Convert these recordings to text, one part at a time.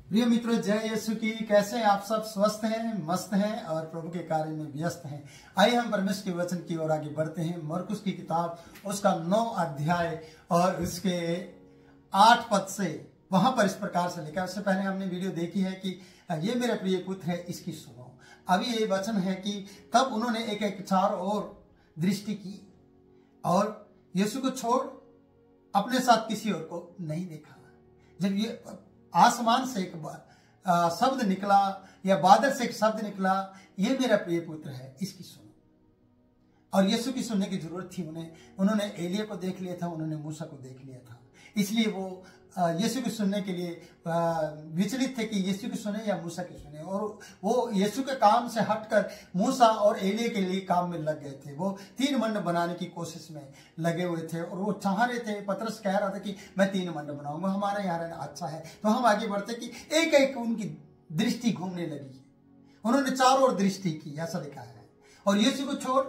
प्रिय मित्रों, जय यीशु की। कैसे हैं आप सब? स्वस्थ हैं, मस्त हैं और प्रभु के कार्य में व्यस्त हैं। आइए हम परमेश्वर के वचन की ओर आगे बढ़ते हैं। मरकुस की किताब उसका 9 अध्याय और उसके 8 पद से वहां पर इस प्रकार से लिखा। उससे पहले हमने वीडियो देखी है कि ये मेरा प्रिय पुत्र है, इसकी सुनो। अभी ये वचन है कि तब उन्होंने एक एक चारों ओर दृष्टि की और यीशु को छोड़ अपने साथ किसी और को नहीं देखा। जब ये आसमान से एक शब्द निकला या बादल से एक शब्द निकला, ये मेरा प्रिय पुत्र है, इसकी सुनो। और यीशु की सुनने की जरूरत थी उन्हें। उन्होंने एलिया को देख लिया था, उन्होंने मूसा को देख लिया था, इसलिए वो यीशु की सुनने के लिए विचलित थे कि यीशु की सुने या मूसा की सुने। और वो यीशु के काम से हटकर मूसा और एलिया के लिए काम में लग गए थे। वो 3 मंडप बनाने की कोशिश में लगे हुए थे और वो चाह रहे थे। पतरस कह रहा था कि मैं 3 मंडप बनाऊंगा, हमारे यहाँ रहना अच्छा है। तो हम आगे बढ़ते कि एक एक उनकी दृष्टि घूमने लगी। उन्होंने चारों ओर दृष्टि की, ऐसा लिखा है। और यीशु को छोड़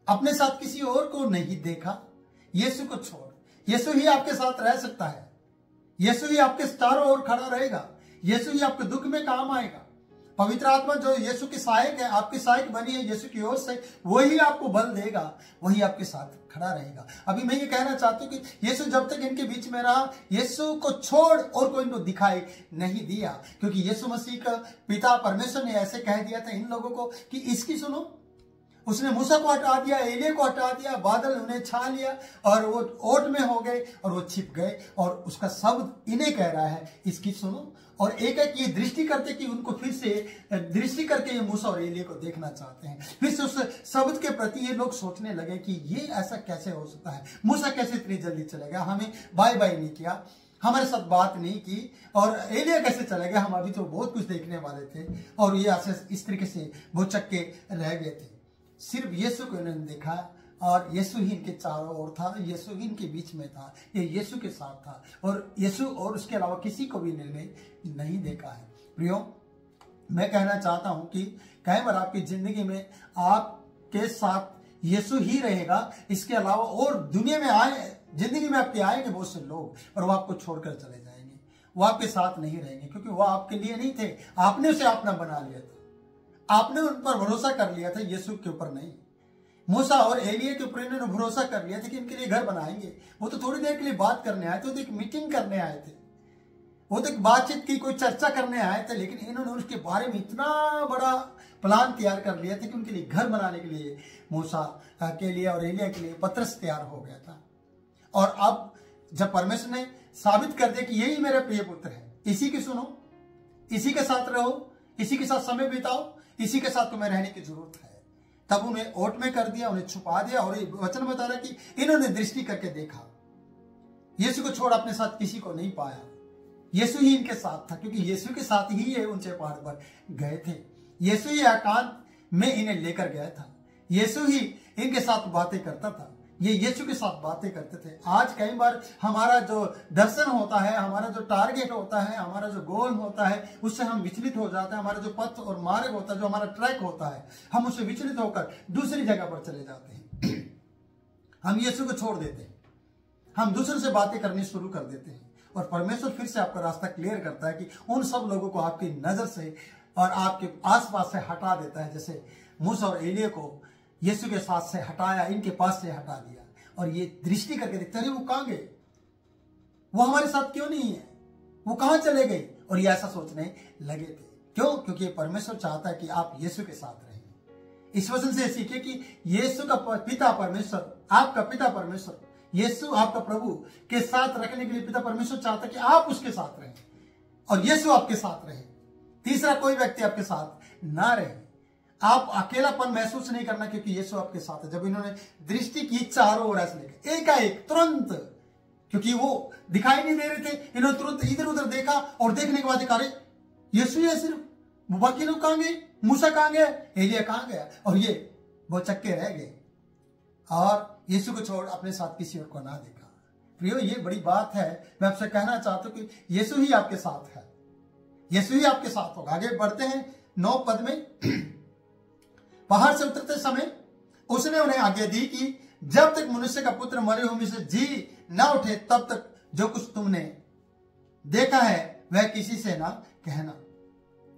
अपने साथ किसी और को नहीं देखा। यीशु को छोड़ यीशु ही आपके साथ रह सकता है। यीशु ही आपके चारों ओर खड़ा रहेगा। यीशु ही आपके दुख में काम आएगा। पवित्र आत्मा जो यीशु की सहायक है, आपकी सहायक बनी है यीशु की ओर से, वही आपको बल देगा, वही आपके साथ खड़ा रहेगा। अभी मैं ये कहना चाहता हूं कि यीशु जब तक इनके बीच में रहा, यीशु को छोड़ और कोई इनको दिखाई नहीं दिया, क्योंकि यीशु मसीह का पिता परमेश्वर ने ऐसे कह दिया था इन लोगों को कि इसकी सुनो। उसने मूसा को हटा दिया, एलिया को हटा दिया, बादल उन्हें छा लिया और वो ओट में हो गए और वो छिप गए। और उसका शब्द इन्हें कह रहा है, इसकी सुनो। और एक एक ये दृष्टि करते कि उनको फिर से दृष्टि करके ये मूसा और एलिया को देखना चाहते हैं। फिर से उस शब्द के प्रति ये लोग सोचने लगे कि ये ऐसा कैसे हो सकता है। मूसा कैसे इतनी जल्दी चलेगा, हमें बाय बाय नहीं किया, हमारे साथ बात नहीं की। और एलिया कैसे चलेगा, हम अभी तो बहुत कुछ देखने वाले थे। और ये ऐसे इस तरीके से भुचक्के रह गए थे। सिर्फ यीशु को इन्होंने देखा और यीशु ही इनके चारों ओर था, यीशु ही इनके बीच में था, ये यीशु के साथ था। और यीशु और उसके अलावा किसी को भी इन्होंने नहीं देखा है। प्रियो, मैं कहना चाहता हूं कि कई बार आपकी जिंदगी में आपके साथ यीशु ही रहेगा, इसके अलावा और दुनिया में आए, जिंदगी में आपके आएंगे बहुत से लोग और वो आपको छोड़कर चले जाएंगे। वो आपके साथ नहीं रहेंगे क्योंकि वो आपके लिए नहीं थे। आपने उसे अपना बना लिया था, आपने उन पर भरोसा कर लिया था, यीशु के ऊपर नहीं। मूसा और एलिया के ऊपर इन्होंने भरोसा कर लिया था कि इनके लिए घर बनाएंगे। वो तो थोड़ी देर के लिए बात करने आए थे, वो तो एक मीटिंग करने आए थे, वो तो एक बातचीत की, कोई चर्चा करने आए थे। लेकिन इन्होंने उसके बारे में इतना बड़ा प्लान तैयार कर लिया था कि उनके लिए घर बनाने के लिए मूसा के लिए और एलिया के लिए पतरस तैयार हो गया था। और अब जब परमेश्वर ने साबित कर दिया कि यही मेरा प्रिय पुत्र है, इसी की सुनो, इसी के साथ रहो, इसी के साथ समय बिताओ, इसी के साथ तुम्हें रहने की जरूरत है, तब उन्हें ओट में कर दिया, उन्हें छुपा दिया। और ये वचन बता रहा है कि इन्होंने दृष्टि करके देखा, यीशु को छोड़ अपने साथ किसी को नहीं पाया। यीशु ही इनके साथ था, क्योंकि यीशु के साथ ही ये ऊंचे पहाड़ पर गए थे। यीशु ही एकांत में इन्हें लेकर गया था। यीशु ही इनके साथ बातें करता था, ये यीशु के साथ बातें करते थे। आज कई बार हमारा जो दर्शन होता है, हमारा जो टारगेट होता है, हमारा जो गोल होता है, उससे हम विचलित हो जाते हैं। हमारा जो पथ और मार्ग होता है, जो हमारा ट्रैक होता है, हम उससे विचलित होकर दूसरी जगह पर चले जाते हैं। हम यीशु को छोड़ देते हैं, हम दूसरों से बातें करनी शुरू कर देते हैं। और परमेश्वर फिर से आपका रास्ता क्लियर करता है कि उन सब लोगों को आपकी नजर से और आपके आसपास से हटा देता है। जैसे मूसा और एलिया को यीशु के साथ से हटाया, इनके पास से हटा दिया। और ये दृष्टि करके देखते हैं, वो कहां गए, वो हमारे साथ क्यों नहीं है, वो कहां चले गए। और ये ऐसा सोचने लगे थे। क्यों? क्योंकि परमेश्वर चाहता है कि आप यीशु के साथ रहें। इस वचन से सीखिए कि यीशु का पिता परमेश्वर, आपका पिता परमेश्वर, यीशु आपका प्रभु के साथ रखने के लिए पिता परमेश्वर चाहता है कि आप उसके साथ रहें और यीशु आपके साथ रहे। तीसरा कोई व्यक्ति आपके साथ ना रहे। आप अकेलापन महसूस नहीं करना, क्योंकि यीशु आपके साथ है। जब इन्होंने दृष्टि की चारों ओर ऐसे लेकर एकाएक तुरंत, क्योंकि वो दिखाई नहीं दे रहे थे, इन्होंने तुरंत इधर उधर देखा और देखने के बाद देखा, अरे यीशु है, सिर्फ बाकी लोग कहां गए, मूसा कहां गया, एलिया कहां गया। और ये वो चक्के रह गए और यीशु को छोड़ अपने साथ किसी और को ना देखा। प्रियो, ये बड़ी बात है। मैं आपसे कहना चाहता हूं कि यीशु ही आपके साथ है, यीशु ही आपके साथ होगा। आगे बढ़ते हैं 9 पद में। पहाड़ से उतरते समय उसने उन्हें आज्ञा दी कि जब तक मनुष्य का पुत्र मरे हुए में से जी न उठे, तब तक जो कुछ तुमने देखा है वह किसी से ना कहना।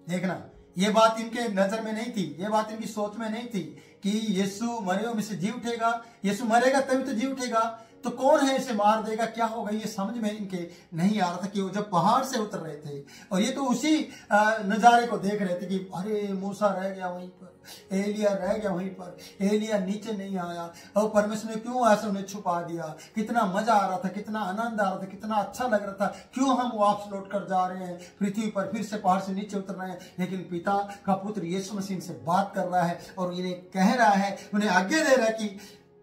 देखना, ये बात इनके नजर में नहीं थी, ये बात इनकी सोच में नहीं थी कि यीशु मरे में से जी उठेगा, यीशु मरेगा तभी तो जी उठेगा, तो कौन है इसे मार देगा, क्या होगा, ये समझ में इनके नहीं आ रहा था। कि वो जब पहाड़ से उतर रहे थे और ये तो उसी नजारे को देख रहे थे कि अरे मूसा रह गया वहीं पर, एलिया रह गया वहीं पर, एलिया नीचे नहीं आया, और परमेश्वर ने क्यों ऐसे उन्हें छुपा दिया, कितना मजा आ रहा था, कितना आनंद आ रहा था, कितना अच्छा लग रहा था, क्यों हम वापस लौट कर जा रहे हैं पृथ्वी पर, फिर से पहाड़ से नीचे उतर रहे हैं। लेकिन पिता का पुत्र यीशु मसीह से बात कर रहा है और इन्हें कह रहा है, उन्हें आज्ञा दे रहा है कि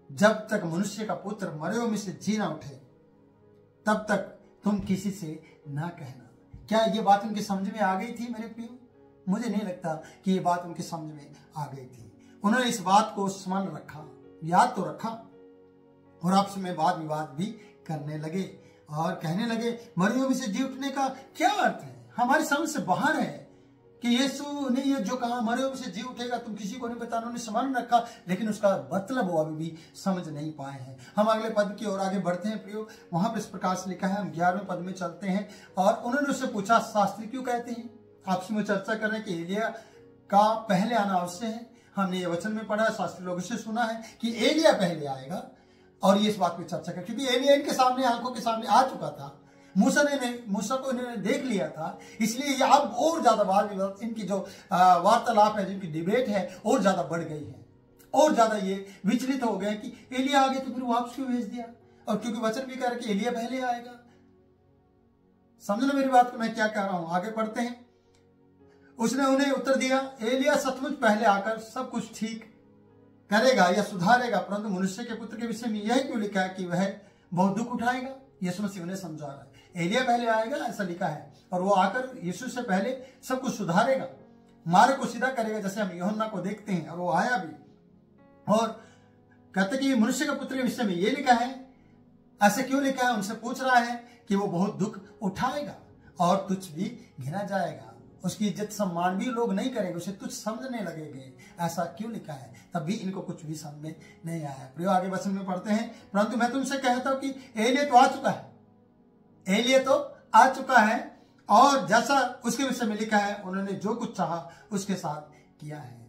जब तक मनुष्य का पुत्र मरे में से जी ना उठे तब तक तुम किसी से ना कहना। क्या ये बात उनकी समझ में आ गई थी मेरे प्रियो? मुझे नहीं लगता कि ये बात उनकी समझ में आ गई थी। उन्होंने इस बात को स्मरण रखा, याद तो रखा, और आपस में वाद विवाद भी करने लगे और कहने लगे, मरियों में से जी उठने का क्या अर्थ है, हमारी समझ से बाहर है कि यीशु ने ये जो कहा मरियों में से जी उठेगा, तुम किसी को नहीं बताना। उन्होंने स्मरण रखा, लेकिन उसका मतलब वो अभी भी समझ नहीं पाए हैं। हम अगले पद की ओर आगे बढ़ते हैं प्रियो। वहां पर इस प्रकार से लिखा है, हम 11वें पद में चलते हैं। और उन्होंने उससे पूछा, शास्त्री क्यों कहते हैं, आपसे में चर्चा कर रहे हैं कि एलिया का पहले आना अवश्य है। हमने ये वचन में पढ़ा, शास्त्री लोगों से सुना है कि एलिया पहले आएगा, और ये इस बात पे चर्चा कर, क्योंकि एलिया इनके सामने, आंखों के सामने आ चुका था। मूसा को इन्होंने देख लिया था, इसलिए ये अब और ज्यादा वाद विवाद, इनकी जो वार्तालाप है, जिनकी डिबेट है, और ज्यादा बढ़ गई है, और ज्यादा ये विचलित हो गए कि एलिया आ गया तो फिर वापस क्यों भेज दिया, और क्योंकि वचन भी कह रहा कि एलिया पहले आएगा। समझना मेरी बात को मैं क्या कह रहा हूं, आगे पढ़ते हैं। उसने उन्हें उत्तर दिया, एलिया सचमुच पहले आकर सब कुछ ठीक करेगा या सुधारेगा, परंतु मनुष्य के पुत्र के विषय में यह क्यों लिखा है कि वह बहुत दुख उठाएगा। यीशु मसीह उन्हें समझा रहा है, एलिया पहले आएगा ऐसा लिखा है, और वो आकर यीशु से पहले सब कुछ सुधारेगा, मार्ग को सीधा करेगा, जैसे हम यूहन्ना को देखते हैं, और वो आया भी। और कहते कि मनुष्य के पुत्र के विषय में ये लिखा है, ऐसे क्यों लिखा है, उनसे पूछ रहा है कि वो बहुत दुख उठाएगा और तुच्छ भी गिना जाएगा, उसकी इज्जत सम्मान भी लोग नहीं करेंगे, उसे तुच्छ समझने लगेंगे, ऐसा क्यों लिखा है। तब भी इनको कुछ भी समझ में नहीं आया। प्रियो आगे वचन में पढ़ते हैं, परंतु मैं तुमसे कहता हूं कि एलिया तो आ चुका है, एलिया तो आ चुका है, और जैसा उसके विषय में लिखा है, उन्होंने जो कुछ चाहा उसके साथ किया है।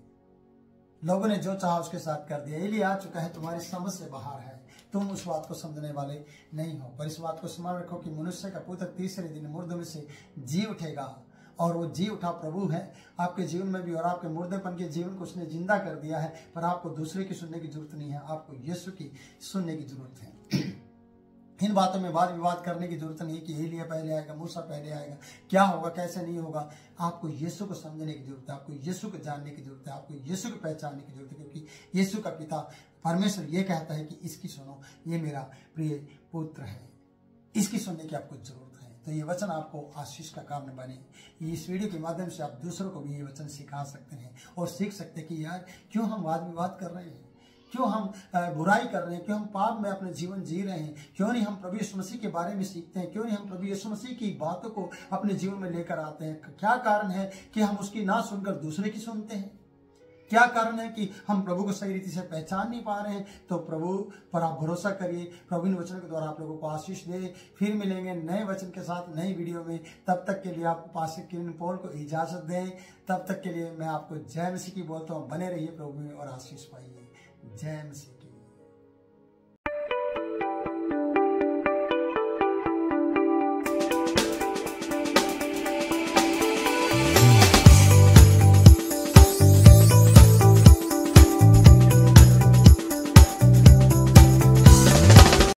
लोगों ने जो चाहा उसके साथ कर दिया। एलिया आ चुका है, तुम्हारी समझ से बाहर है, तुम उस बात को समझने वाले नहीं हो। पर इस बात को स्मरण रखो कि मनुष्य का पुत्र तीसरे दिन मुर्दों में से जी उठेगा, और वो जी उठा प्रभु है आपके जीवन में भी, और आपके मुर्देपन के जीवन को उसने जिंदा कर दिया है। पर आपको दूसरे की सुनने की जरूरत नहीं है, आपको यीशु की सुनने की जरूरत है। इन बातों में वाद विवाद करने की जरूरत नहीं है कि एलिया पहले आएगा, मूसा पहले आएगा, क्या होगा कैसे नहीं होगा। आपको यीशु को समझने की जरूरत है, आपको यीशु को जानने की जरूरत है, आपको यीशु को पहचानने की जरूरत है, क्योंकि यीशु का पिता परमेश्वर ये कहता है कि इसकी सुनो, ये मेरा प्रिय पुत्र है, इसकी सुनने की आपको जरूरत है। तो ये वचन आपको आशीष का कारण बने। इस वीडियो के माध्यम से आप दूसरों को भी ये वचन सिखा सकते हैं और सीख सकते हैं कि यार क्यों हम वाद विवाद कर रहे हैं, क्यों हम बुराई कर रहे हैं, क्यों हम पाप में अपने जीवन जी रहे हैं, क्यों नहीं हम प्रभु यीशु मसीह के बारे में सीखते हैं, क्यों नहीं हम प्रभु यीशु मसीह की बातों को अपने जीवन में लेकर आते हैं। क्या कारण है कि हम उसकी ना सुनकर दूसरे की सुनते हैं, क्या कारण है कि हम प्रभु को सही रीति से पहचान नहीं पा रहे हैं। तो प्रभु पर आप भरोसा करिए, प्रभु इन वचनों के द्वारा आप लोगों को आशीष दे। फिर मिलेंगे नए वचन के साथ नई वीडियो में, तब तक के लिए आप पास्टर किरण पॉल को इजाजत दें। तब तक के लिए मैं आपको जय मसीह की बोलता हूँ। बने रहिए प्रभु में और आशीष पाइए। जय मसीह।